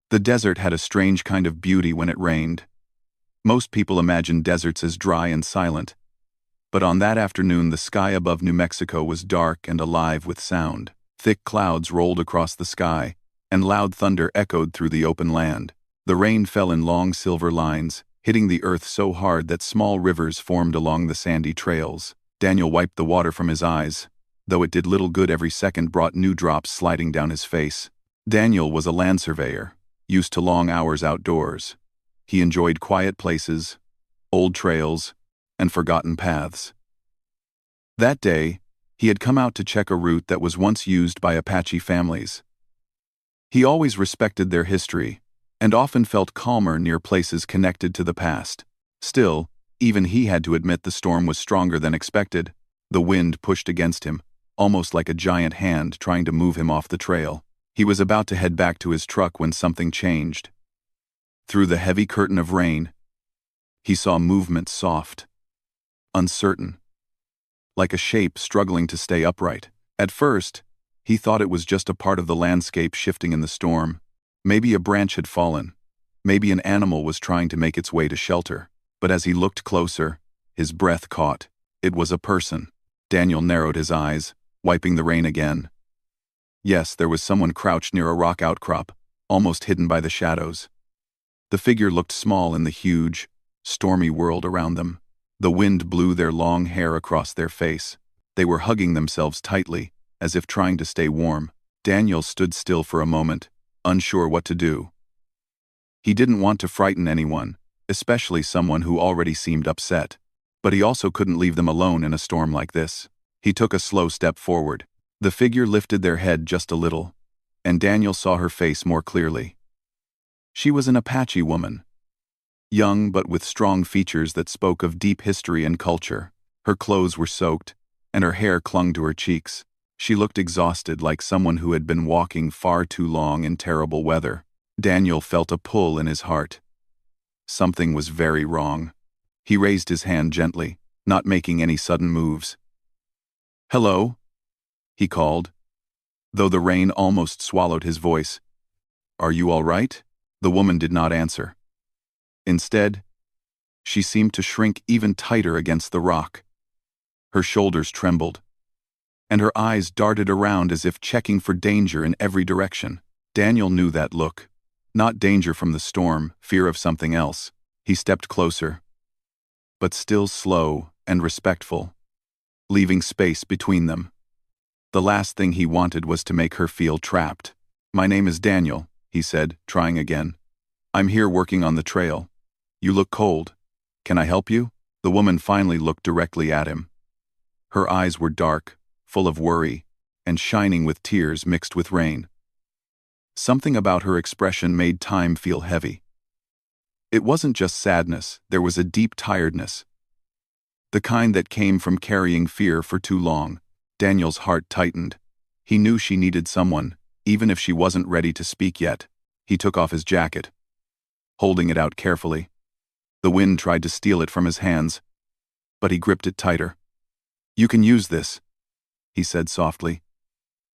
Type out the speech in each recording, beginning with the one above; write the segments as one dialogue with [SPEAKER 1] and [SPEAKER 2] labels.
[SPEAKER 1] The desert had a strange kind of beauty when it rained. Most people imagine deserts as dry and silent, but on that afternoon the sky above New Mexico was dark and alive with sound. Thick clouds rolled across the sky, and loud thunder echoed through the open land. The rain fell in long silver lines, hitting the earth so hard that small rivers formed along the sandy trails. Daniel wiped the water from his eyes, though it did little good. Every second brought new drops sliding down his face. Daniel was a land surveyor, used to long hours outdoors. He enjoyed quiet places, old trails, and forgotten paths. That day, he had come out to check a route that was once used by Apache families. He always respected their history, and often felt calmer near places connected to the past. Still, even he had to admit the storm was stronger than expected. The wind pushed against him, almost like a giant hand trying to move him off the trail. He was about to head back to his truck when something changed. Through the heavy curtain of rain, he saw movement, soft, uncertain, like a shape struggling to stay upright. At first, he thought it was just a part of the landscape shifting in the storm. Maybe a branch had fallen. Maybe an animal was trying to make its way to shelter. But as he looked closer, his breath caught. It was a person. Daniel narrowed his eyes, wiping the rain again. Yes, there was someone crouched near a rock outcrop, almost hidden by the shadows. The figure looked small in the huge, stormy world around them. The wind blew their long hair across their face. They were hugging themselves tightly, as if trying to stay warm. Daniel stood still for a moment, unsure what to do. He didn't want to frighten anyone, especially someone who already seemed upset. But he also couldn't leave them alone in a storm like this. He took a slow step forward. The figure lifted their head just a little, and Daniel saw her face more clearly. She was an Apache woman, young but with strong features that spoke of deep history and culture. Her clothes were soaked, and her hair clung to her cheeks. She looked exhausted, like someone who had been walking far too long in terrible weather. Daniel felt a pull in his heart. Something was very wrong. He raised his hand gently, not making any sudden moves. "Hello?" he called, though the rain almost swallowed his voice. "Are you all right?" The woman did not answer. Instead, she seemed to shrink even tighter against the rock. Her shoulders trembled, and her eyes darted around as if checking for danger in every direction. Daniel knew that look. Not danger from the storm, fear of something else. He stepped closer, but still slow and respectful, leaving space between them. The last thing he wanted was to make her feel trapped. "My name is Daniel," he said, trying again. "I'm here working on the trail. You look cold. Can I help you?" The woman finally looked directly at him. Her eyes were dark, full of worry, and shining with tears mixed with rain. Something about her expression made time feel heavy. It wasn't just sadness, there was a deep tiredness. The kind that came from carrying fear for too long. Daniel's heart tightened. He knew she needed someone, even if she wasn't ready to speak yet. He took off his jacket, holding it out carefully. The wind tried to steal it from his hands, but he gripped it tighter. "You can use this," he said softly.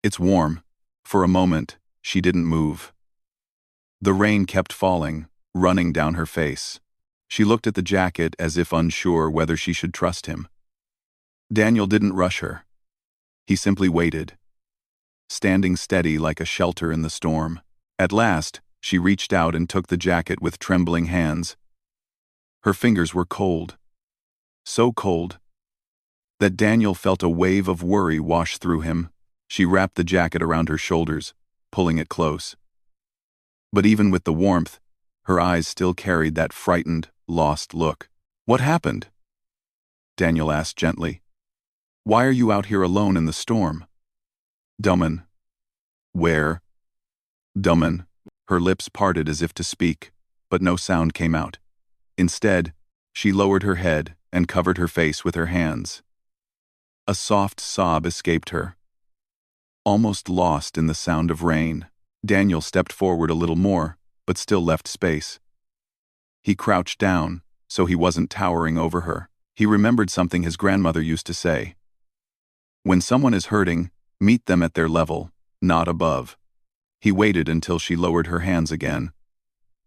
[SPEAKER 1] "It's warm." For a moment, she didn't move. The rain kept falling, running down her face. She looked at the jacket as if unsure whether she should trust him. Daniel didn't rush her. He simply waited, standing steady like a shelter in the storm. At last, she reached out and took the jacket with trembling hands. Her fingers were cold, so cold that Daniel felt a wave of worry wash through him. She wrapped the jacket around her shoulders, pulling it close. But even with the warmth, her eyes still carried that frightened, lost look. "What happened?" Daniel asked gently. "Why are you out here alone in the storm?" "Dummin." "Where?" "Dummin." Her lips parted as if to speak, but no sound came out. Instead, she lowered her head and covered her face with her hands. A soft sob escaped her, almost lost in the sound of rain. Daniel stepped forward a little more, but still left space. He crouched down, so he wasn't towering over her. He remembered something his grandmother used to say. When someone is hurting, meet them at their level, not above. He waited until she lowered her hands again,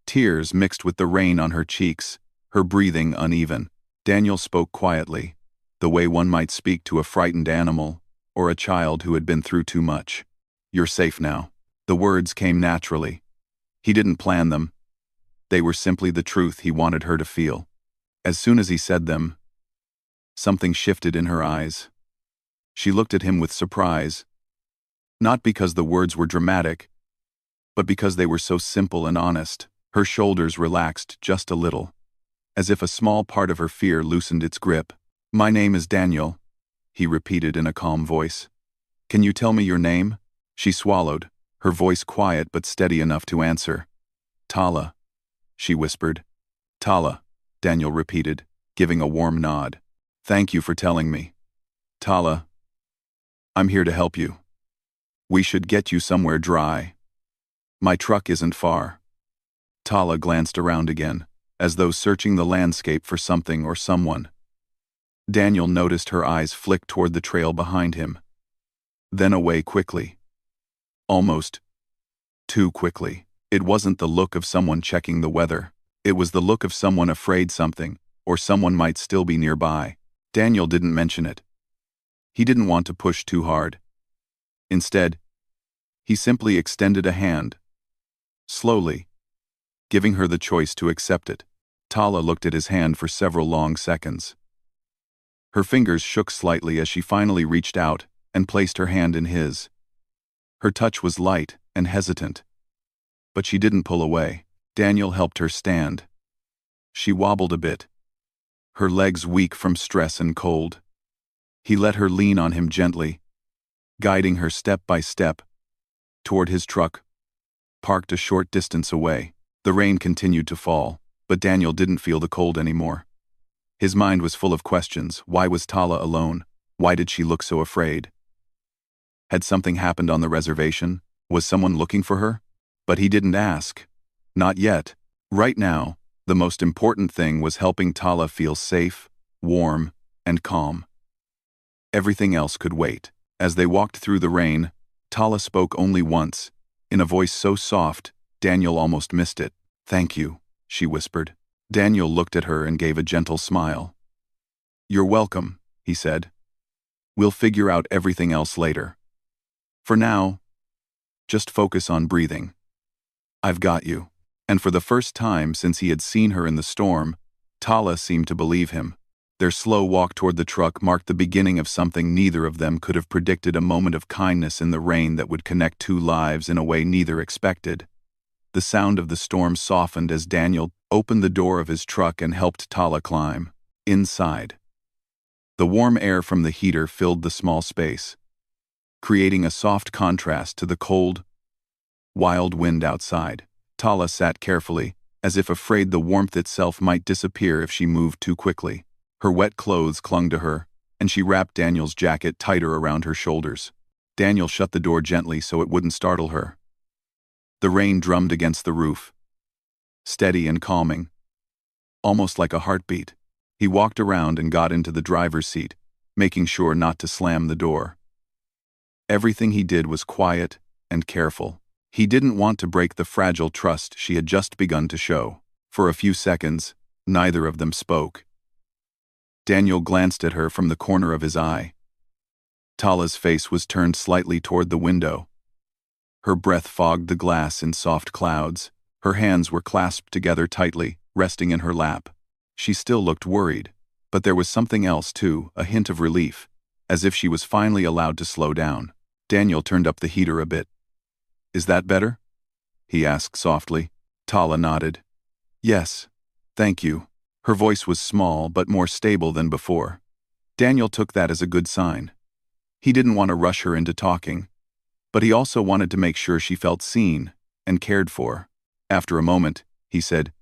[SPEAKER 1] Tears mixed with the rain on her cheeks, her breathing uneven. Daniel spoke quietly, the way one might speak to a frightened animal or a child who had been through too much. "You're safe now." The words came naturally. He didn't plan them. They were simply the truth he wanted her to feel. As soon as he said them, something shifted in her eyes. She looked at him with surprise, not because the words were dramatic, but because they were so simple and honest. Her shoulders relaxed just a little, as if a small part of her fear loosened its grip. "My name is Daniel," he repeated in a calm voice. "Can you tell me your name?" She swallowed, her voice quiet but steady enough to answer. "Tala," she whispered. "Tala," Daniel repeated, giving a warm nod. "Thank you for telling me. Tala, I'm here to help you. We should get you somewhere dry. My truck isn't far." Tala glanced around again, as though searching the landscape for something or someone. Daniel noticed her eyes flick toward the trail behind him, then away quickly. Almost too quickly. It wasn't the look of someone checking the weather. It was the look of someone afraid something, or someone might still be nearby. Daniel didn't mention it. He didn't want to push too hard. Instead, he simply extended a hand, slowly, giving her the choice to accept it. Tala looked at his hand for several long seconds. Her fingers shook slightly as she finally reached out and placed her hand in his. Her touch was light and hesitant, but she didn't pull away. Daniel helped her stand. She wobbled a bit, her legs weak from stress and cold. He let her lean on him gently, guiding her step by step toward his truck, parked a short distance away. The rain continued to fall, but Daniel didn't feel the cold anymore. His mind was full of questions. Why was Tala alone? Why did she look so afraid? Had something happened on the reservation? Was someone looking for her? But he didn't ask. Not yet. Right now, the most important thing was helping Tala feel safe, warm, and calm. Everything else could wait. As they walked through the rain, Tala spoke only once, in a voice so soft, Daniel almost missed it. "Thank you," she whispered. Daniel looked at her and gave a gentle smile. "You're welcome," he said. "We'll figure out everything else later. For now, just focus on breathing. I've got you." And for the first time since he had seen her in the storm, Tala seemed to believe him. Their slow walk toward the truck marked the beginning of something neither of them could have predicted, a moment of kindness in the rain that would connect two lives in a way neither expected. The sound of the storm softened as Daniel opened the door of his truck and helped Tala climb inside. The warm air from the heater filled the small space, creating a soft contrast to the cold, wild wind outside. Tala sat carefully, as if afraid the warmth itself might disappear if she moved too quickly. Her wet clothes clung to her, and she wrapped Daniel's jacket tighter around her shoulders. Daniel shut the door gently so it wouldn't startle her. The rain drummed against the roof, steady and calming, almost like a heartbeat. He walked around and got into the driver's seat, making sure not to slam the door. Everything he did was quiet and careful. He didn't want to break the fragile trust she had just begun to show. For a few seconds, neither of them spoke. Daniel glanced at her from the corner of his eye. Tala's face was turned slightly toward the window. Her breath fogged the glass in soft clouds. Her hands were clasped together tightly, resting in her lap. She still looked worried, but there was something else too, a hint of relief, as if she was finally allowed to slow down. Daniel turned up the heater a bit. "Is that better?" he asked softly. Tala nodded. "Yes, thank you." Her voice was small but more stable than before. Daniel took that as a good sign. He didn't want to rush her into talking, but he also wanted to make sure she felt seen and cared for. After a moment, he said,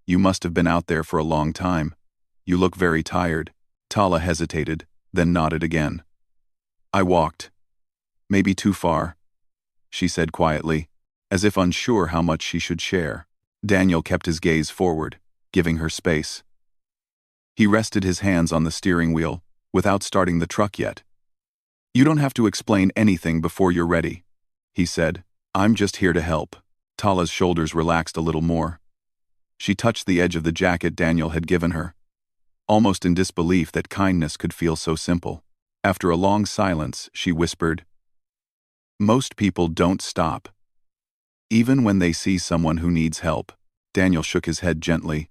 [SPEAKER 1] "You must have been out there for a long time. You look very tired." Tala hesitated, then nodded again. "I walked. Maybe too far," she said quietly, as if unsure how much she should share. Daniel kept his gaze forward, giving her space. He rested his hands on the steering wheel, without starting the truck yet. "You don't have to explain anything before you're ready," he said. "I'm just here to help." Tala's shoulders relaxed a little more. She touched the edge of the jacket Daniel had given her, almost in disbelief that kindness could feel so simple. After a long silence, she whispered, "Most people don't stop, even when they see someone who needs help." Daniel shook his head gently.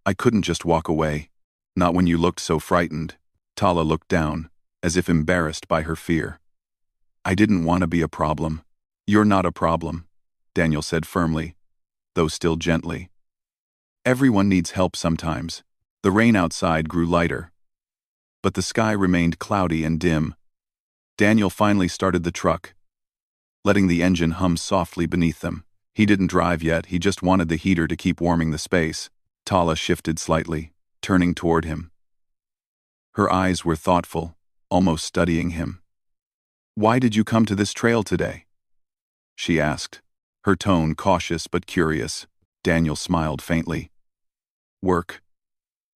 [SPEAKER 1] "I couldn't just walk away. Not when you looked so frightened." Tala looked down, as if embarrassed by her fear. "I didn't want to be a problem." "You're not a problem," Daniel said firmly, though still gently. "Everyone needs help sometimes." The rain outside grew lighter, but the sky remained cloudy and dim. Daniel finally started the truck, letting the engine hum softly beneath them. He didn't drive yet, he just wanted the heater to keep warming the space. Tala shifted slightly, turning toward him. Her eyes were thoughtful, almost studying him. "Why did you come to this trail today?" she asked, her tone cautious but curious. Daniel smiled faintly. "Work.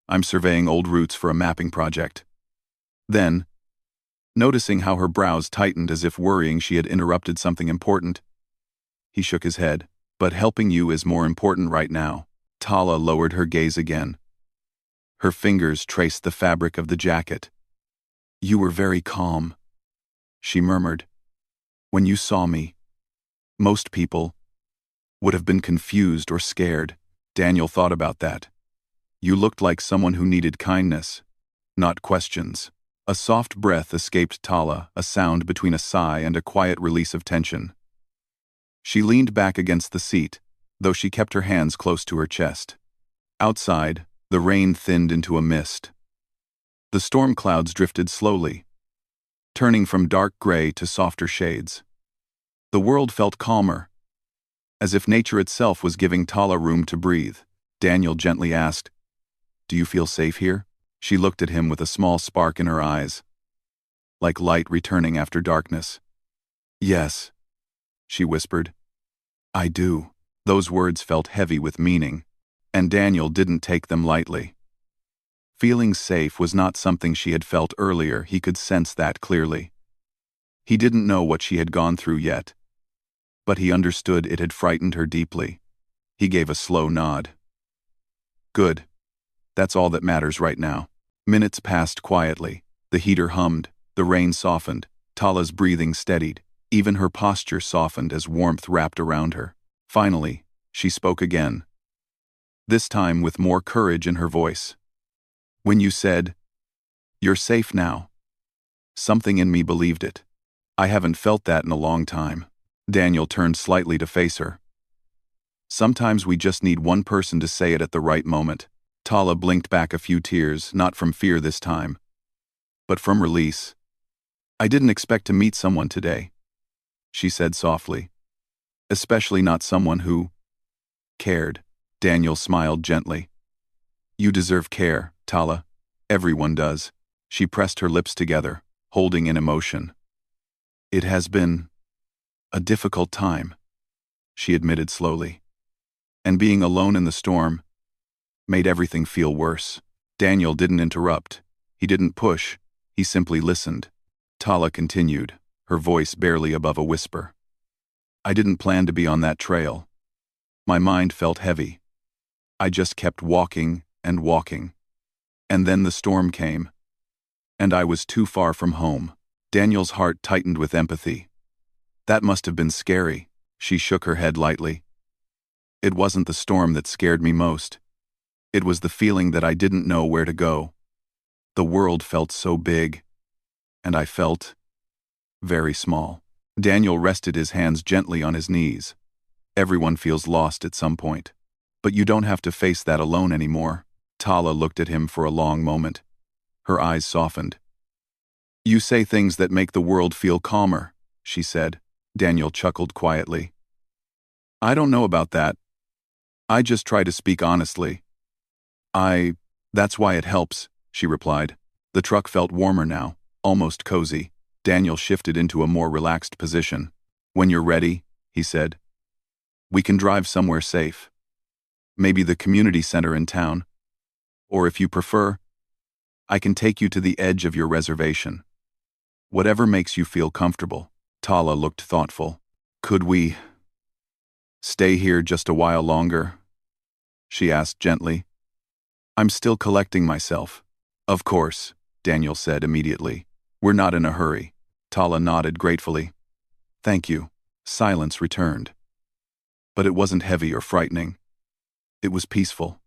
[SPEAKER 1] I'm surveying old routes for a mapping project." Then, noticing how her brows tightened as if worrying she had interrupted something important, he shook his head. "But helping you is more important right now." Tala lowered her gaze again. Her fingers traced the fabric of the jacket. "You were very calm," she murmured. "When you saw me, most people would have been confused or scared." Daniel thought about that. "You looked like someone who needed kindness, not questions." A soft breath escaped Tala, a sound between a sigh and a quiet release of tension. She leaned back against the seat, though she kept her hands close to her chest. Outside, the rain thinned into a mist. The storm clouds drifted slowly, turning from dark gray to softer shades. The world felt calmer, as if nature itself was giving Tala room to breathe. Daniel gently asked, "Do you feel safe here?" She looked at him with a small spark in her eyes, like light returning after darkness. "Yes," she whispered. "I do." Those words felt heavy with meaning, and Daniel didn't take them lightly. Feeling safe was not something she had felt earlier, he could sense that clearly. He didn't know what she had gone through yet, but he understood it had frightened her deeply. He gave a slow nod. "Good. That's all that matters right now." Minutes passed quietly. The heater hummed, the rain softened, Tala's breathing steadied. Even her posture softened as warmth wrapped around her. Finally, she spoke again, this time with more courage in her voice. "When you said, 'You're safe now,' something in me believed it. I haven't felt that in a long time." Daniel turned slightly to face her. "Sometimes we just need one person to say it at the right moment." Tala blinked back a few tears, not from fear this time, but from release. "I didn't expect to meet someone today," she said softly. "Especially not someone who cared." Daniel smiled gently. "You deserve care, Tala. Everyone does." She pressed her lips together, holding in emotion. "It has been a difficult time," she admitted slowly. "And being alone in the storm made everything feel worse." Daniel didn't interrupt. He didn't push. He simply listened. Tala continued, her voice barely above a whisper. "I didn't plan to be on that trail. My mind felt heavy. I just kept walking and walking. And then the storm came, and I was too far from home." Daniel's heart tightened with empathy. "That must have been scary." She shook her head lightly. "It wasn't the storm that scared me most. It was the feeling that I didn't know where to go. The world felt so big, and I felt very small." Daniel rested his hands gently on his knees. "Everyone feels lost at some point. But you don't have to face that alone anymore." Tala looked at him for a long moment. Her eyes softened. "You say things that make the world feel calmer," she said. Daniel chuckled quietly. "I don't know about that. I just try to speak honestly." That's why it helps," she replied. The truck felt warmer now, almost cozy. Daniel shifted into a more relaxed position. "When you're ready," he said, "we can drive somewhere safe. Maybe the community center in town. Or if you prefer, I can take you to the edge of your reservation. Whatever makes you feel comfortable." Tala looked thoughtful. "Could we stay here just a while longer?" she asked gently. I'm still collecting myself. Of course, Daniel said immediately. We're not in a hurry. Tala nodded gratefully. Thank you. Silence returned. But it wasn't heavy or frightening. It was peaceful.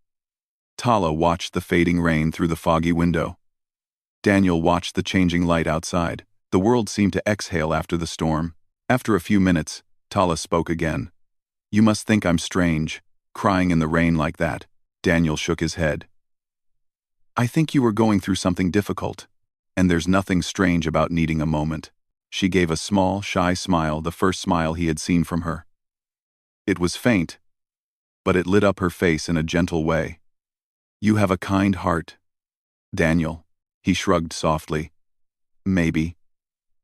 [SPEAKER 1] Tala watched the fading rain through the foggy window. Daniel watched the changing light outside. The world seemed to exhale after the storm. After a few minutes, Tala spoke again. You must think I'm strange, crying in the rain like that. Daniel shook his head. I think you were going through something difficult, and there's nothing strange about needing a moment. She gave a small, shy smile, the first smile he had seen from her. It was faint, but it lit up her face in a gentle way. You have a kind heart, Daniel. He shrugged softly. Maybe.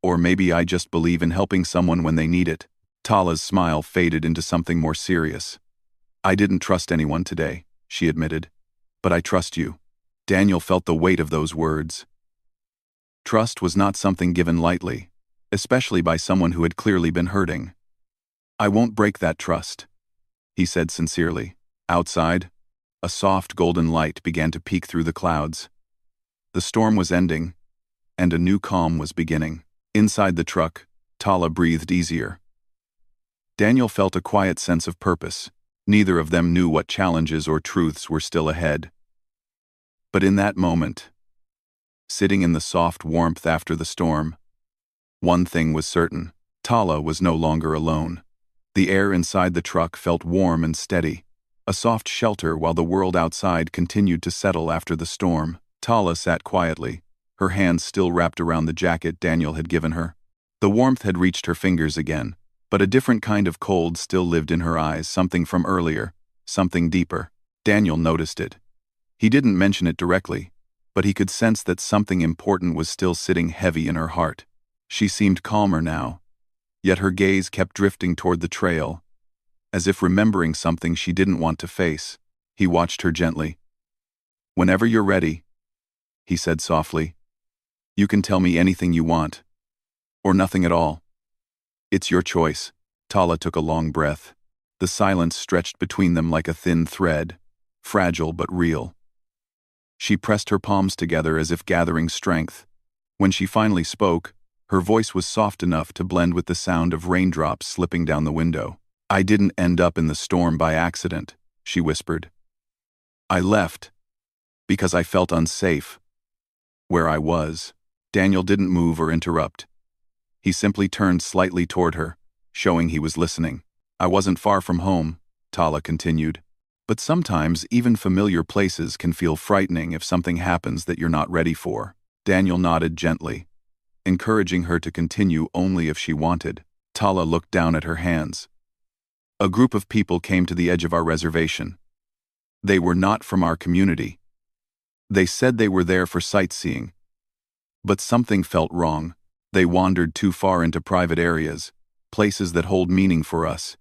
[SPEAKER 1] Or maybe I just believe in helping someone when they need it. Tala's smile faded into something more serious. I didn't trust anyone today, she admitted. But I trust you. Daniel felt the weight of those words. Trust was not something given lightly, especially by someone who had clearly been hurting. I won't break that trust, he said sincerely. Outside, a soft golden light began to peek through the clouds. The storm was ending, and a new calm was beginning. Inside the truck, Tala breathed easier. Daniel felt a quiet sense of purpose. Neither of them knew what challenges or truths were still ahead. But in that moment, sitting in the soft warmth after the storm, one thing was certain: Tala was no longer alone. The air inside the truck felt warm and steady, a soft shelter while the world outside continued to settle after the storm. Tala sat quietly, her hands still wrapped around the jacket Daniel had given her. The warmth had reached her fingers again, but a different kind of cold still lived in her eyes, something from earlier, something deeper. Daniel noticed it. He didn't mention it directly, but he could sense that something important was still sitting heavy in her heart. She seemed calmer now, yet her gaze kept drifting toward the trail, as if remembering something she didn't want to face. He watched her gently. Whenever you're ready, he said softly. You can tell me anything you want, or nothing at all. It's your choice. Tala took a long breath. The silence stretched between them like a thin thread, fragile but real. She pressed her palms together as if gathering strength. When she finally spoke, her voice was soft enough to blend with the sound of raindrops slipping down the window. I didn't end up in the storm by accident, she whispered. I left because I felt unsafe where I was. Daniel didn't move or interrupt. He simply turned slightly toward her, showing he was listening. I wasn't far from home, Tala continued. But sometimes even familiar places can feel frightening if something happens that you're not ready for. Daniel nodded gently, encouraging her to continue only if she wanted. Tala looked down at her hands. A group of people came to the edge of our reservation. They were not from our community. They said they were there for sightseeing. But something felt wrong. They wandered too far into private areas, places that hold meaning for us.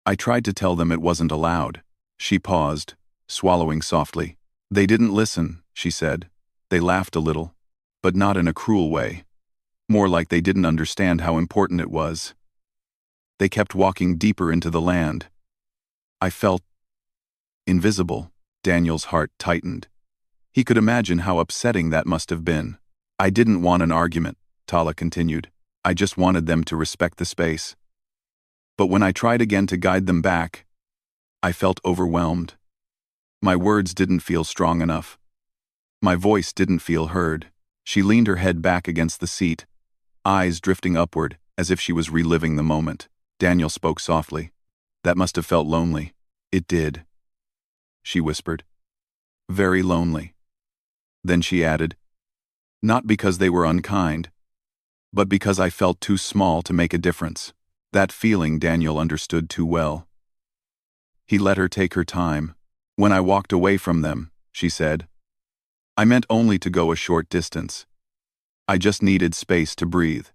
[SPEAKER 1] I tried to tell them it wasn't allowed. She paused, swallowing softly. They didn't listen, she said. They laughed a little, but not in a cruel way. More like they didn't understand how important it was. They kept walking deeper into the land. I felt invisible. Daniel's heart tightened. He could imagine how upsetting that must have been. I didn't want an argument, Tala continued. I just wanted them to respect the space. But when I tried again to guide them back, I felt overwhelmed. My words didn't feel strong enough. My voice didn't feel heard. She leaned her head back against the seat, eyes drifting upward as if she was reliving the moment. Daniel spoke softly. That must have felt lonely. It did, she whispered. Very lonely. Then she added, not because they were unkind, but because I felt too small to make a difference. That feeling Daniel understood too well. He let her take her time. When I walked away from them, she said, I meant only to go a short distance. I just needed space to breathe.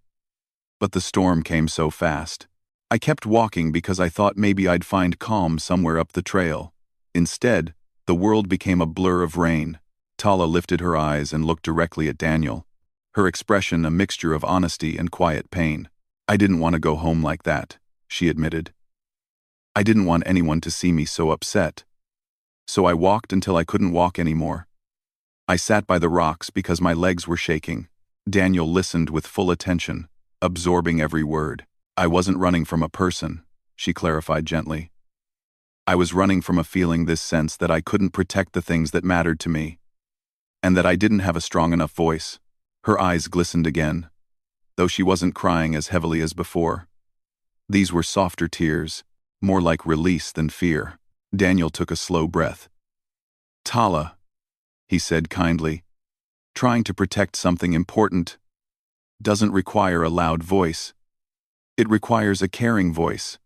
[SPEAKER 1] But the storm came so fast. I kept walking because I thought maybe I'd find calm somewhere up the trail. Instead, the world became a blur of rain. Tala lifted her eyes and looked directly at Daniel, her expression a mixture of honesty and quiet pain. I didn't want to go home like that, she admitted. I didn't want anyone to see me so upset. So I walked until I couldn't walk anymore. I sat by the rocks because my legs were shaking. Daniel listened with full attention, absorbing every word. I wasn't running from a person, she clarified gently. I was running from a feeling, this sense that I couldn't protect the things that mattered to me, and that I didn't have a strong enough voice. Her eyes glistened again, though she wasn't crying as heavily as before. These were softer tears, more like release than fear. Daniel took a slow breath. Tala, he said kindly, trying to protect something important doesn't require a loud voice. It requires a caring voice.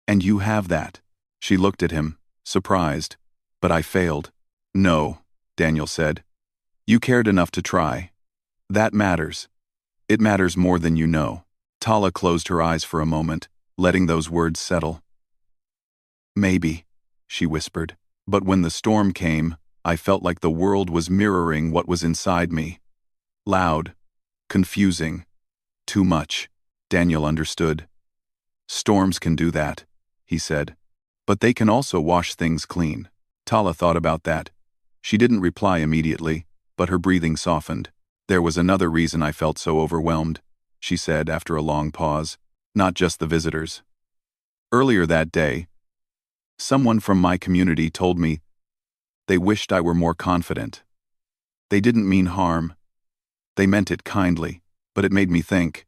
[SPEAKER 1] And you have that. She looked at him, surprised. But I failed. No, Daniel said. You cared enough to try. That matters. It matters more than you know. Tala closed her eyes for a moment, letting those words settle. Maybe, she whispered. But when the storm came, I felt like the world was mirroring what was inside me. Loud, confusing, too much. Daniel understood. Storms can do that, he said. But they can also wash things clean. Tala thought about that. She didn't reply immediately, but her breathing softened. There was another reason I felt so overwhelmed, she said after a long pause. Not just the visitors. Earlier that day, someone from my community told me they wished I were more confident. They didn't mean harm. They meant it kindly, but it made me think.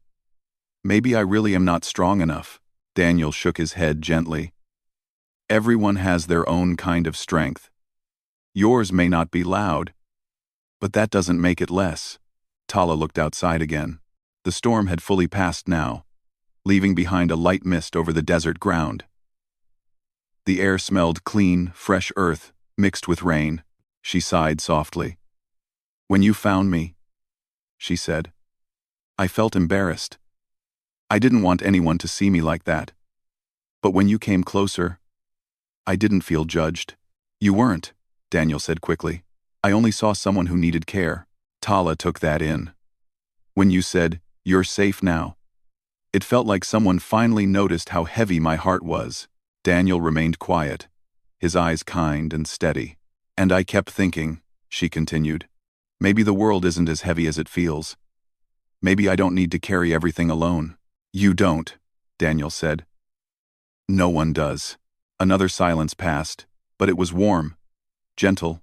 [SPEAKER 1] Maybe I really am not strong enough. Daniel shook his head gently. Everyone has their own kind of strength. Yours may not be loud, but that doesn't make it less. Tala looked outside again. The storm had fully passed now, leaving behind a light mist over the desert ground. The air smelled clean, fresh earth, mixed with rain. She sighed softly. When you found me, she said, I felt embarrassed. I didn't want anyone to see me like that. But when you came closer, I didn't feel judged. You weren't, Daniel said quickly. I only saw someone who needed care. Tala took that in. When you said, you're safe now, it felt like someone finally noticed how heavy my heart was. Daniel remained quiet, his eyes kind and steady. And I kept thinking, she continued, maybe the world isn't as heavy as it feels. Maybe I don't need to carry everything alone. You don't, Daniel said. No one does. Another silence passed, but it was warm, gentle,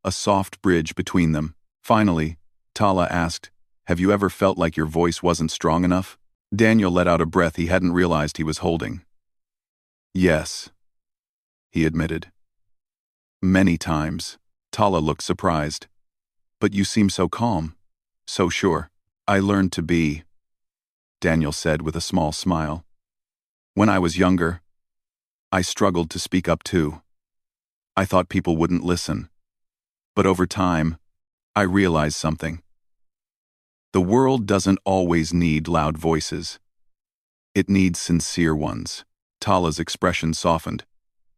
[SPEAKER 1] a soft bridge between them. Finally, Tala asked, have you ever felt like your voice wasn't strong enough? Daniel let out a breath he hadn't realized he was holding. Yes, he admitted. Many times. Tala looked surprised. But you seem so calm, so sure. I learned to be, Daniel said with a small smile. When I was younger, I struggled to speak up too. I thought people wouldn't listen. But over time, I realized something. The world doesn't always need loud voices. It needs sincere ones. Tala's expression softened.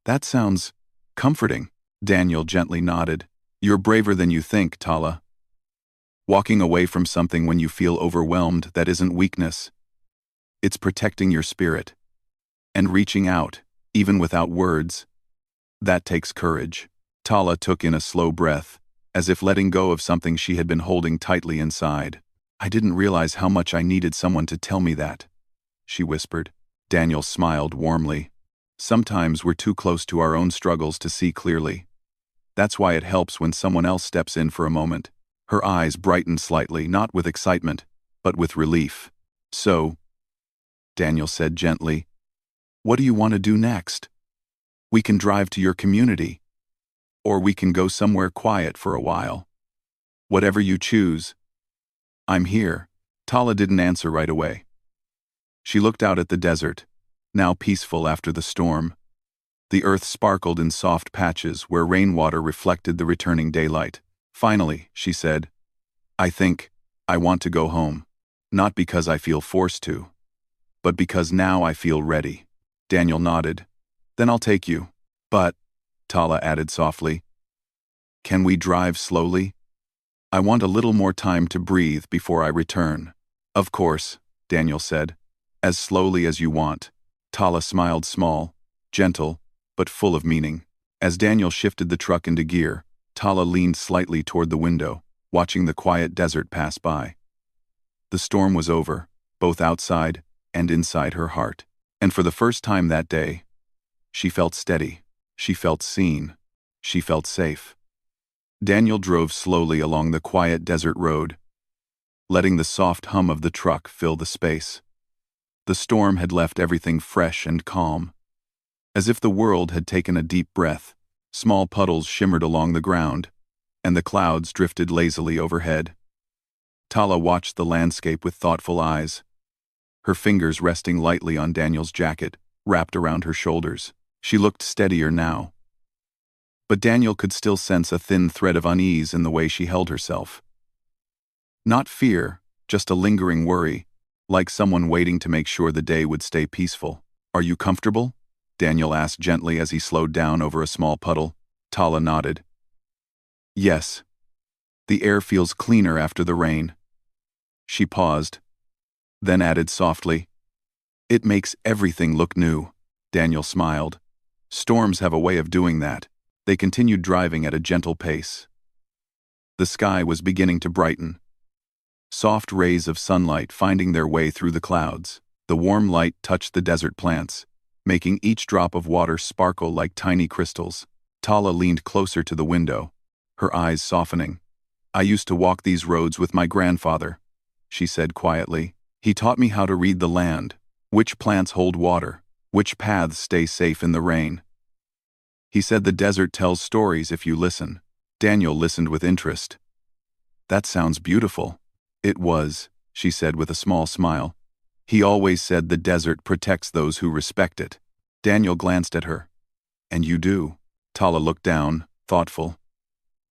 [SPEAKER 1] That sounds comforting. Daniel gently nodded. You're braver than you think, Tala. Walking away from something when you feel overwhelmed, that isn't weakness. It's protecting your spirit. And reaching out, even without words, that takes courage. Tala took in a slow breath, as if letting go of something she had been holding tightly inside. I didn't realize how much I needed someone to tell me that, she whispered. Daniel smiled warmly. Sometimes we're too close to our own struggles to see clearly. That's why it helps when someone else steps in for a moment. Her eyes brightened slightly, not with excitement, but with relief. So, Daniel said gently, what do you want to do next? We can drive to your community. Or we can go somewhere quiet for a while. Whatever you choose. I'm here. Tala didn't answer right away. She looked out at the desert, now peaceful after the storm. The earth sparkled in soft patches where rainwater reflected the returning daylight. Finally, she said, I think I want to go home. Not because I feel forced to, but because now I feel ready. Daniel nodded. Then I'll take you. But, Tala added softly, can we drive slowly? I want a little more time to breathe before I return. Of course, Daniel said, as slowly as you want. Tala smiled, small, gentle, but full of meaning. As Daniel shifted the truck into gear, Tala leaned slightly toward the window, watching the quiet desert pass by. The storm was over, both outside and inside her heart. And for the first time that day, she felt steady, she felt seen, she felt safe. Daniel drove slowly along the quiet desert road, letting the soft hum of the truck fill the space. The storm had left everything fresh and calm. As if the world had taken a deep breath, small puddles shimmered along the ground, and the clouds drifted lazily overhead. Tala watched the landscape with thoughtful eyes, her fingers resting lightly on Daniel's jacket, wrapped around her shoulders. She looked steadier now. But Daniel could still sense a thin thread of unease in the way she held herself. Not fear, just a lingering worry, like someone waiting to make sure the day would stay peaceful. "Are you comfortable?" Daniel asked gently as he slowed down over a small puddle. Tala nodded. "Yes. The air feels cleaner after the rain." She paused, then added softly, "It makes everything look new." Daniel smiled. Storms have a way of doing that. They continued driving at a gentle pace. The sky was beginning to brighten. Soft rays of sunlight finding their way through the clouds. The warm light touched the desert plants, making each drop of water sparkle like tiny crystals. Tala leaned closer to the window, her eyes softening. "I used to walk these roads with my grandfather," she said quietly. "He taught me how to read the land, which plants hold water, which paths stay safe in the rain. He said the desert tells stories if you listen." Daniel listened with interest. "That sounds beautiful." "It was," she said with a small smile. "He always said the desert protects those who respect it." Daniel glanced at her. "And you do?" Tala looked down, thoughtful.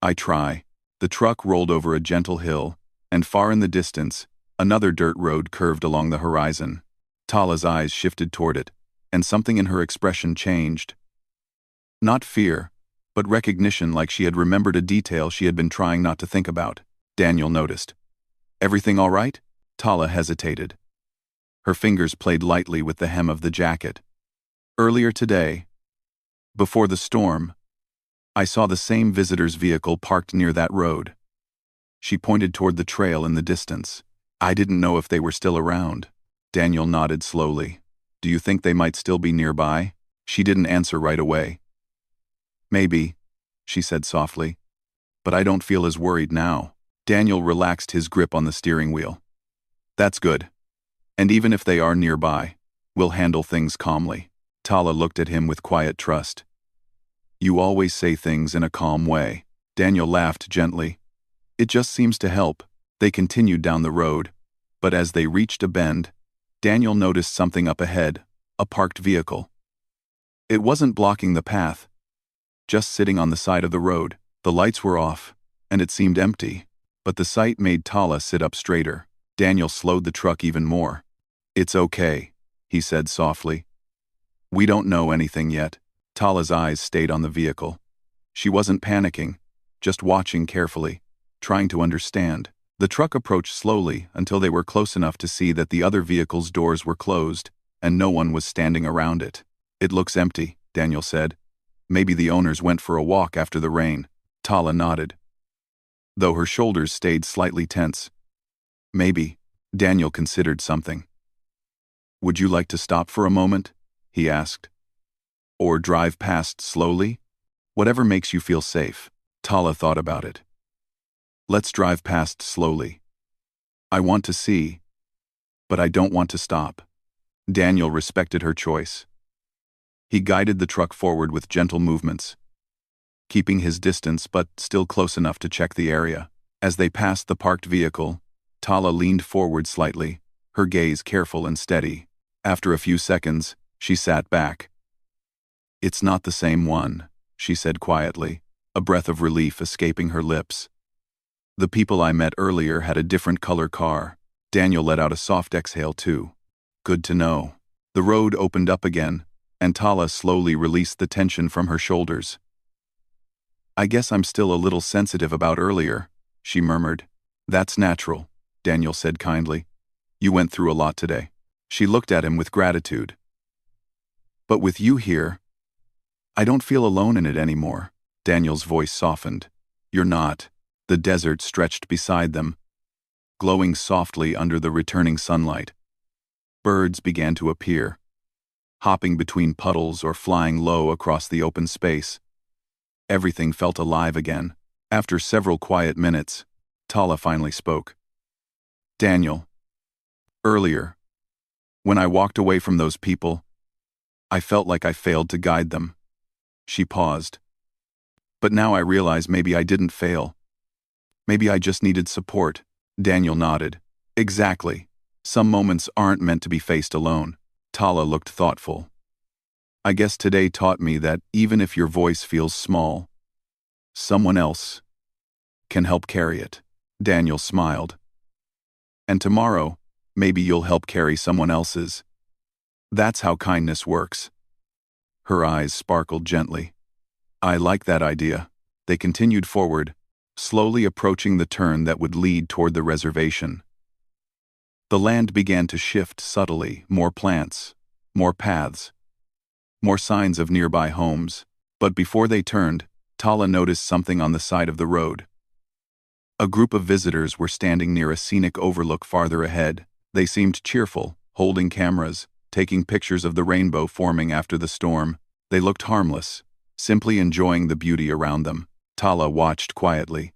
[SPEAKER 1] "I try." The truck rolled over a gentle hill, and far in the distance, another dirt road curved along the horizon. Tala's eyes shifted toward it, and something in her expression changed. Not fear, but recognition, like she had remembered a detail she had been trying not to think about. Daniel noticed. "Everything all right?" Tala hesitated. Her fingers played lightly with the hem of the jacket. "Earlier today, before the storm, I saw the same visitor's vehicle parked near that road." She pointed toward the trail in the distance. "I didn't know if they were still around." Daniel nodded slowly. "Do you think they might still be nearby?" She didn't answer right away. "Maybe," she said softly. "But I don't feel as worried now." Daniel relaxed his grip on the steering wheel. "That's good. And even if they are nearby, we'll handle things calmly." Tala looked at him with quiet trust. "You always say things in a calm way." Daniel laughed gently. "It just seems to help." They continued down the road, but as they reached a bend, Daniel noticed something up ahead, a parked vehicle. It wasn't blocking the path, just sitting on the side of the road. The lights were off, and it seemed empty, but the sight made Tala sit up straighter. Daniel slowed the truck even more. "It's okay," he said softly. "We don't know anything yet." Tala's eyes stayed on the vehicle. She wasn't panicking, just watching carefully, trying to understand. The truck approached slowly until they were close enough to see that the other vehicle's doors were closed, and no one was standing around it. "It looks empty," Daniel said. "Maybe the owners went for a walk after the rain." Tala nodded, though her shoulders stayed slightly tense. "Maybe." Daniel considered something. "Would you like to stop for a moment?" he asked. "Or drive past slowly? Whatever makes you feel safe." Tala thought about it. "Let's drive past slowly. I want to see, but I don't want to stop." Daniel respected her choice. He guided the truck forward with gentle movements, keeping his distance but still close enough to check the area. As they passed the parked vehicle, Tala leaned forward slightly, her gaze careful and steady. After a few seconds, she sat back. "It's not the same one," she said quietly, a breath of relief escaping her lips. "The people I met earlier had a different color car." Daniel let out a soft exhale too. "Good to know." The road opened up again, and Tala slowly released the tension from her shoulders. "I guess I'm still a little sensitive about earlier," she murmured. "That's natural," Daniel said kindly. "You went through a lot today." She looked at him with gratitude. "But with you here, I don't feel alone in it anymore. Daniel's voice softened. You're not. The desert stretched beside them, glowing softly under the returning sunlight. Birds began to appear, hopping between puddles or flying low across the open space. Everything felt alive again. After several quiet minutes, Tala finally spoke. Daniel, earlier, when I walked away from those people, I felt like I failed to guide them. She paused. But now I realize maybe I didn't fail. Maybe I just needed support. Daniel nodded. Exactly. Some moments aren't meant to be faced alone. Tala looked thoughtful. I guess today taught me that even if your voice feels small, someone else can help carry it. Daniel smiled. And tomorrow, maybe you'll help carry someone else's. That's how kindness works. Her eyes sparkled gently. I like that idea. They continued forward, slowly approaching the turn that would lead toward the reservation. The land began to shift subtly, more plants, more paths, more signs of nearby homes. But before they turned, Tala noticed something on the side of the road. A group of visitors were standing near a scenic overlook farther ahead. They seemed cheerful, holding cameras, taking pictures of the rainbow forming after the storm. They looked harmless, simply enjoying the beauty around them. Tala watched quietly.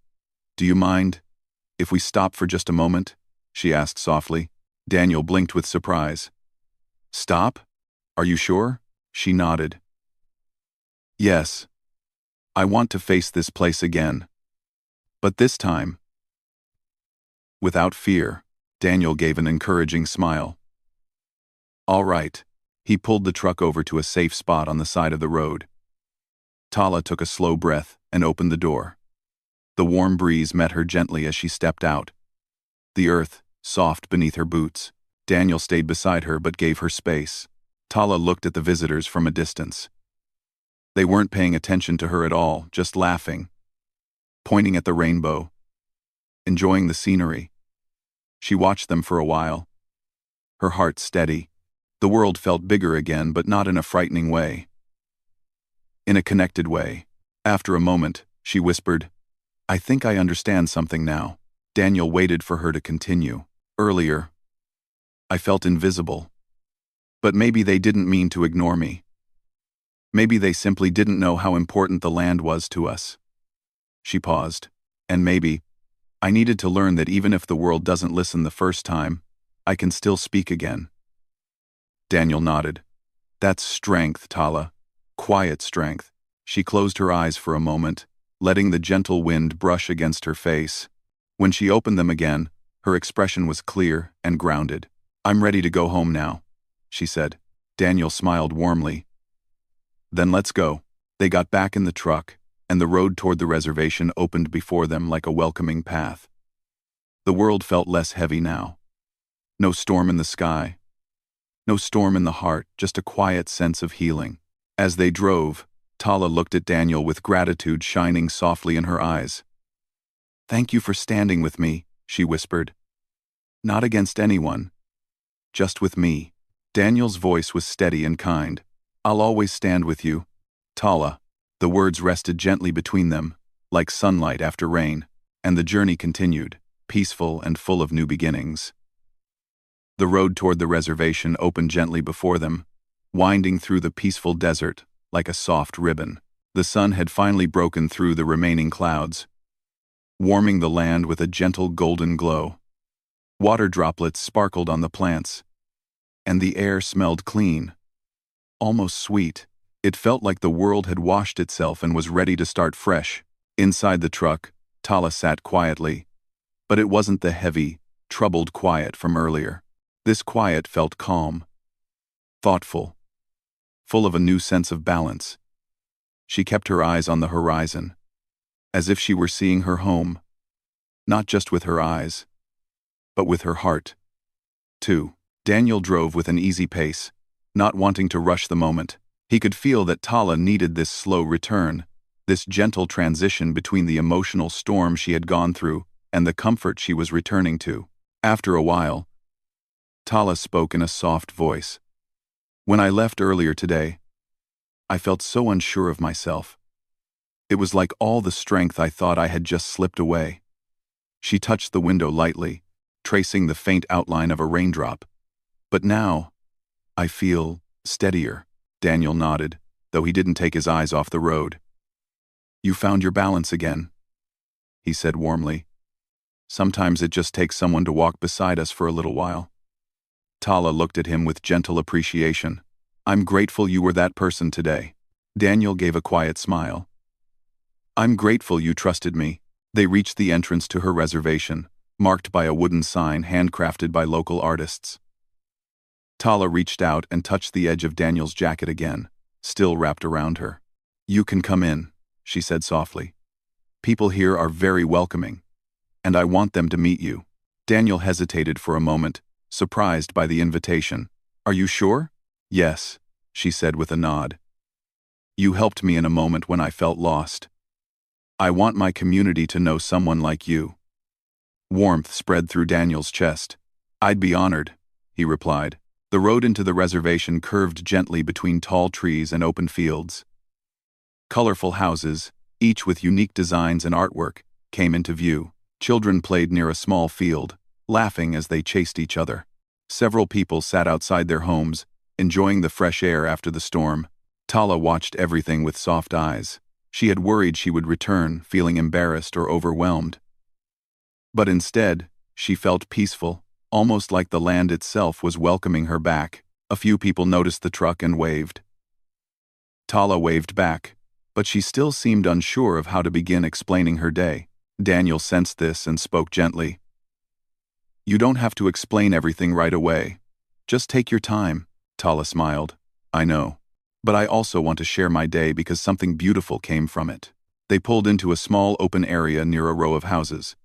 [SPEAKER 1] Do you mind if we stop for just a moment? She asked softly. Daniel blinked with surprise. Stop? Are you sure? She nodded. Yes. I want to face this place again. But this time, without fear. Daniel gave an encouraging smile. All right. He pulled the truck over to a safe spot on the side of the road. Tala took a slow breath and opened the door. The warm breeze met her gently as she stepped out. The earth, soft beneath her boots. Daniel stayed beside her but gave her space. Tala looked at the visitors from a distance. They weren't paying attention to her at all, just laughing, pointing at the rainbow, enjoying the scenery. She watched them for a while, her heart steady. The world felt bigger again, but not in a frightening way. In a connected way. After a moment, she whispered, I think I understand something now. Daniel waited for her to continue. Earlier, I felt invisible. But maybe they didn't mean to ignore me. Maybe they simply didn't know how important the land was to us. She paused. And maybe, I needed to learn that even if the world doesn't listen the first time, I can still speak again. Daniel nodded. That's strength, Tala. Quiet strength. She closed her eyes for a moment, letting the gentle wind brush against her face. When she opened them again, her expression was clear and grounded. I'm ready to go home now, she said. Daniel smiled warmly. Then let's go. They got back in the truck, and the road toward the reservation opened before them like a welcoming path. The world felt less heavy now. No storm in the sky. No storm in the heart, just a quiet sense of healing. As they drove, Tala looked at Daniel with gratitude shining softly in her eyes. Thank you for standing with me, she whispered. Not against anyone. Just with me. Daniel's voice was steady and kind. I'll always stand with you, Tala. The words rested gently between them, like sunlight after rain, and the journey continued, peaceful and full of new beginnings. The road toward the reservation opened gently before them, winding through the peaceful desert like a soft ribbon. The sun had finally broken through the remaining clouds, warming the land with a gentle golden glow. Water droplets sparkled on the plants, and the air smelled clean, almost sweet. It felt like the world had washed itself and was ready to start fresh. Inside the truck, Tala sat quietly, but it wasn't the heavy, troubled quiet from earlier. This quiet felt calm, thoughtful, full of a new sense of balance. She kept her eyes on the horizon, as if she were seeing her home, not just with her eyes, but with her heart, too. Daniel drove with an easy pace, not wanting to rush the moment. He could feel that Tala needed this slow return, this gentle transition between the emotional storm she had gone through and the comfort she was returning to. After a while, Tala spoke in a soft voice. When I left earlier today, I felt so unsure of myself. It was like all the strength I thought I had just slipped away. She touched the window lightly, tracing the faint outline of a raindrop. But now, I feel steadier. Daniel nodded, though he didn't take his eyes off the road. You found your balance again, he said warmly. Sometimes it just takes someone to walk beside us for a little while. Tala looked at him with gentle appreciation. I'm grateful you were that person today. Daniel gave a quiet smile. I'm grateful you trusted me. They reached the entrance to her reservation, marked by a wooden sign handcrafted by local artists. Tala reached out and touched the edge of Daniel's jacket again, still wrapped around her. You can come in, she said softly. People here are very welcoming, and I want them to meet you. Daniel hesitated for a moment, surprised by the invitation. Are you sure? Yes, she said with a nod. You helped me in a moment when I felt lost. I want my community to know someone like you. Warmth spread through Daniel's chest. I'd be honored, he replied. The road into the reservation curved gently between tall trees and open fields. Colorful houses, each with unique designs and artwork, came into view. Children played near a small field, laughing as they chased each other. Several people sat outside their homes, enjoying the fresh air after the storm. Tala watched everything with soft eyes. She had worried she would return, feeling embarrassed or overwhelmed. But instead, she felt peaceful, almost like the land itself was welcoming her back. A few people noticed the truck and waved. Tala waved back, but she still seemed unsure of how to begin explaining her day. Daniel sensed this and spoke gently. You don't have to explain everything right away. Just take your time, Tala smiled. I know. But I also want to share my day because something beautiful came from it. They pulled into a small open area near a row of houses.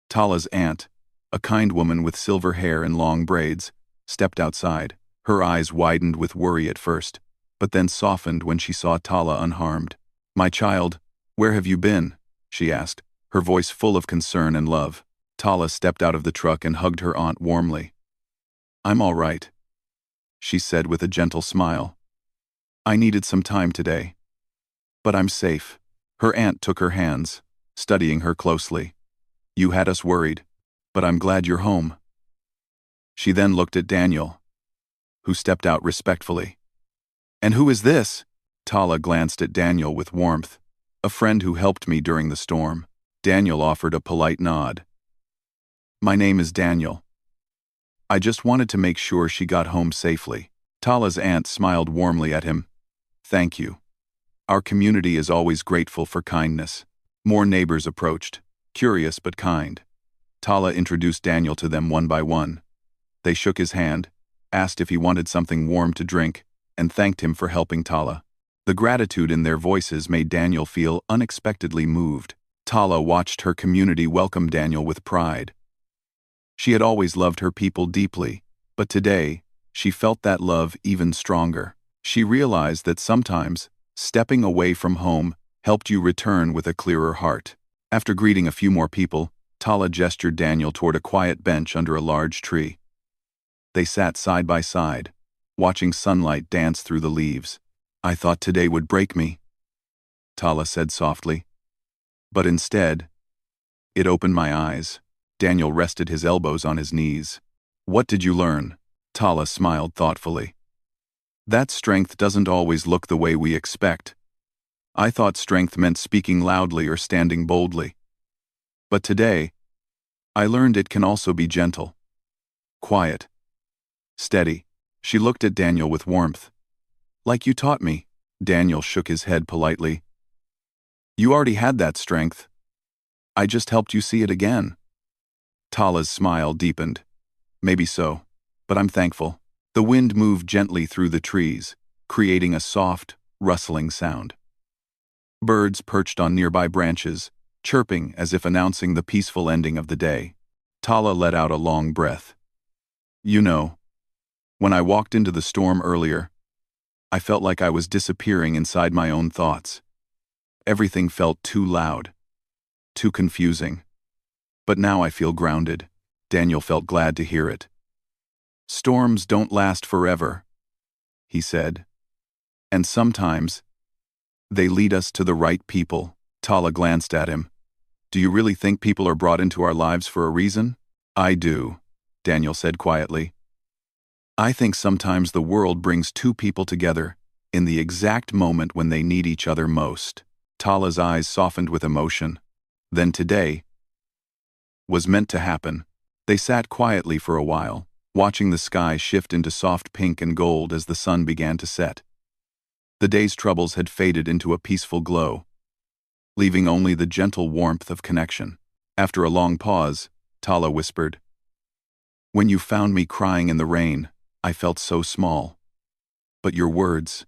[SPEAKER 1] Tala's aunt, a kind woman with silver hair and long braids, stepped outside. Her eyes widened with worry at first, but then softened when she saw Tala unharmed. My child, where have you been? She asked, her voice full of concern and love. Tala stepped out of the truck and hugged her aunt warmly. I'm all right, she said with a gentle smile. I needed some time today. But I'm safe. Her aunt took her hands, studying her closely. You had us worried, but I'm glad you're home. She then looked at Daniel, who stepped out respectfully. And who is this? Tala glanced at Daniel with warmth. A friend who helped me during the storm. Daniel offered a polite nod. My name is Daniel. I just wanted to make sure she got home safely. Tala's aunt smiled warmly at him. Thank you. Our community is always grateful for kindness. More neighbors approached, curious but kind. Tala introduced Daniel to them one by one. They shook his hand, asked if he wanted something warm to drink, and thanked him for helping Tala. The gratitude in their voices made Daniel feel unexpectedly moved. Tala watched her community welcome Daniel with pride. She had always loved her people deeply, but today, she felt that love even stronger. She realized that sometimes, stepping away from home helped you return with a clearer heart. After greeting a few more people, Tala gestured Daniel toward a quiet bench under a large tree. They sat side by side, watching sunlight dance through the leaves. I thought today would break me, Tala said softly. But instead, it opened my eyes. Daniel rested his elbows on his knees. What did you learn? Tala smiled thoughtfully. That strength doesn't always look the way we expect. I thought strength meant speaking loudly or standing boldly. But today, I learned it can also be gentle, quiet, steady. She looked at Daniel with warmth. Like you taught me. Daniel shook his head politely. You already had that strength. I just helped you see it again. Tala's smile deepened. Maybe so, but I'm thankful. The wind moved gently through the trees, creating a soft, rustling sound. Birds perched on nearby branches, chirping as if announcing the peaceful ending of the day. Tala let out a long breath. You know, when I walked into the storm earlier, I felt like I was disappearing inside my own thoughts. Everything felt too loud, too confusing. But now I feel grounded. Daniel felt glad to hear it. Storms don't last forever, he said. And sometimes, they lead us to the right people. Tala glanced at him. Do you really think people are brought into our lives for a reason? I do, Daniel said quietly. I think sometimes the world brings two people together in the exact moment when they need each other most. Tala's eyes softened with emotion. Then today was meant to happen. They sat quietly for a while, watching the sky shift into soft pink and gold as the sun began to set. The day's troubles had faded into a peaceful glow, leaving only the gentle warmth of connection. After a long pause, Tala whispered, "When you found me crying in the rain, I felt so small. But your words..."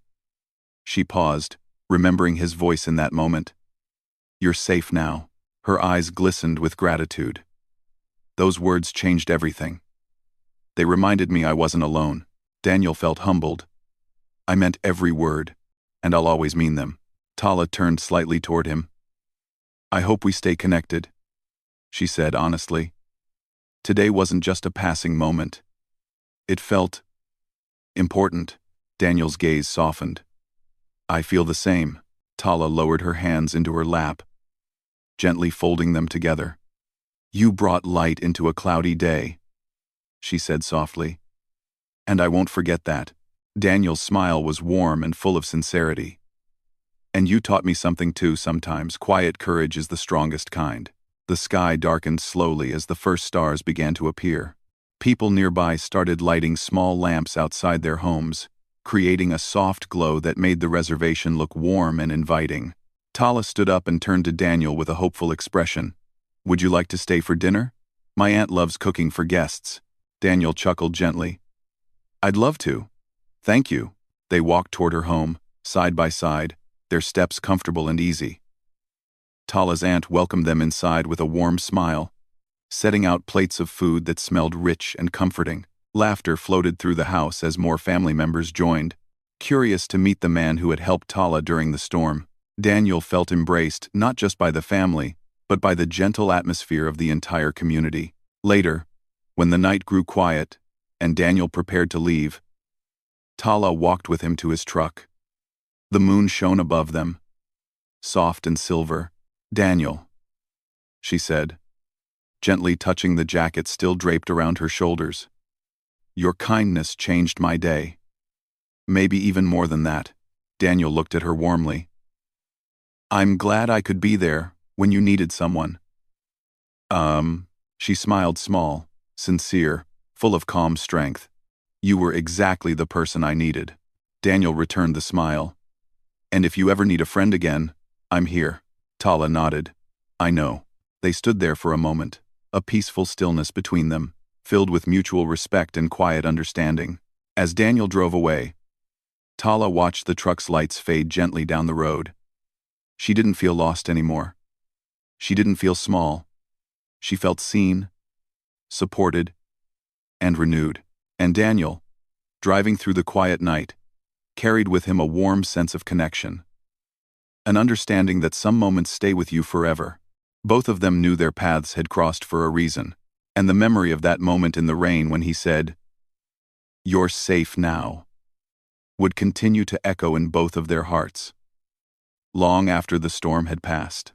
[SPEAKER 1] She paused, remembering his voice in that moment. "You're safe now." Her eyes glistened with gratitude. Those words changed everything. They reminded me I wasn't alone. Daniel felt humbled. I meant every word, and I'll always mean them. Tala turned slightly toward him. I hope we stay connected, she said honestly. Today wasn't just a passing moment. It felt important. Daniel's gaze softened. I feel the same. Tala lowered her hands into her lap, gently folding them together. You brought light into a cloudy day, she said softly. And I won't forget that. Daniel's smile was warm and full of sincerity. And you taught me something too sometimes. Quiet courage is the strongest kind. The sky darkened slowly as the first stars began to appear. People nearby started lighting small lamps outside their homes, creating a soft glow that made the reservation look warm and inviting. Tala stood up and turned to Daniel with a hopeful expression. Would you like to stay for dinner? My aunt loves cooking for guests. Daniel chuckled gently. I'd love to. Thank you. They walked toward her home, side by side, their steps comfortable and easy. Tala's aunt welcomed them inside with a warm smile, setting out plates of food that smelled rich and comforting. Laughter floated through the house as more family members joined, curious to meet the man who had helped Tala during the storm. Daniel felt embraced not just by the family, but by the gentle atmosphere of the entire community. Later, when the night grew quiet and Daniel prepared to leave, Tala walked with him to his truck. The moon shone above them, soft and silver. Daniel, she said, gently touching the jacket still draped around her shoulders. Your kindness changed my day. Maybe even more than that. Daniel looked at her warmly. I'm glad I could be there when you needed someone. She smiled small, sincere, full of calm strength. You were exactly the person I needed. Daniel returned the smile. And if you ever need a friend again, I'm here. Tala nodded. I know. They stood there for a moment, a peaceful stillness between them, filled with mutual respect and quiet understanding. As Daniel drove away, Tala watched the truck's lights fade gently down the road. She didn't feel lost anymore. She didn't feel small. She felt seen, supported, and renewed. And Daniel, driving through the quiet night, carried with him a warm sense of connection. An understanding that some moments stay with you forever. Both of them knew their paths had crossed for a reason, and the memory of that moment in the rain when he said, "You're safe now," would continue to echo in both of their hearts, long after the storm had passed.